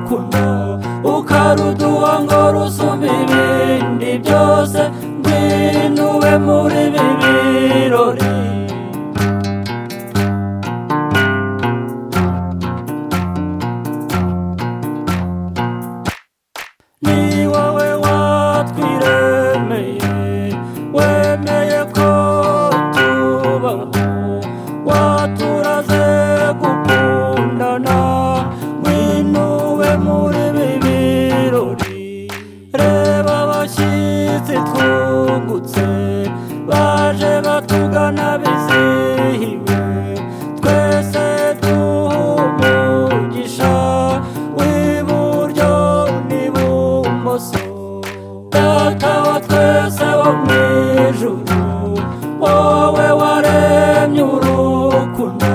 urukundo ukaruduha ngo rusumbe ibindi byose ngwino ube muri ibi birori ni wowe watwiremeye wemeye ko tubaho waturaze gukundana ngwino ube muri ibi birori reba abashyitsi twungutse baje batugana bizihiwe twese duha umugisha w'iburyo n'ibumoso data wa twese wo mu ijuru wowe waremye urukundo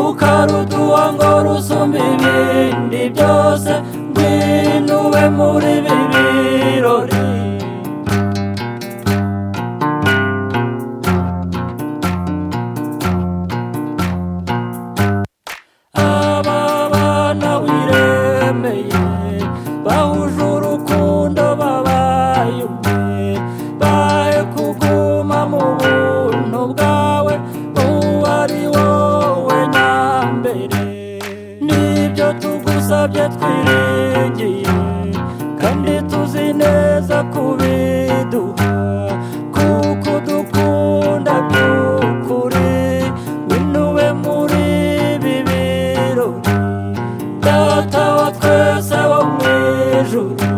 ukaruduha ngo rusumbe ibindi byose ngwino ube muri ibi birori aba bana wiremeye bahuje urukundo babaye umwe bahe kuguma mu buntu bwawe uwo ari wowe nyambere nibyo tugusabye twiringiye kandi tuzi neza kubiduha kuko dukunda by'ukuri ngwino ube muri ibi birori data wa twese wo mu ijuru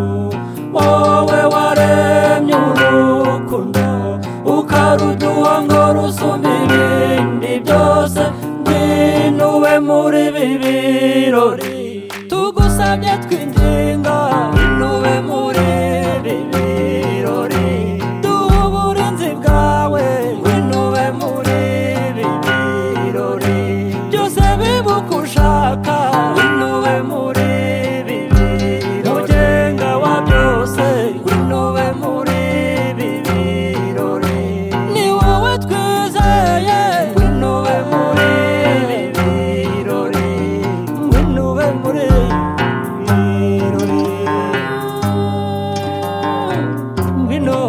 wowe waremye urukundo ukaruduha ngo rusumbe ibindi byose ngwino ube muri ibi birori tugusabye twinginga ngwino ube muri ibi birori duha uburinzi bwawe ngwino ube muri ibi birori byose bibuka ushaka ngwino ube muri ibi birori mugenga wa byose ngwino ube muri ibi birori ni wowe twizeye ngwino ube muri ibi birori ngwino ube muri ibi birori ngwino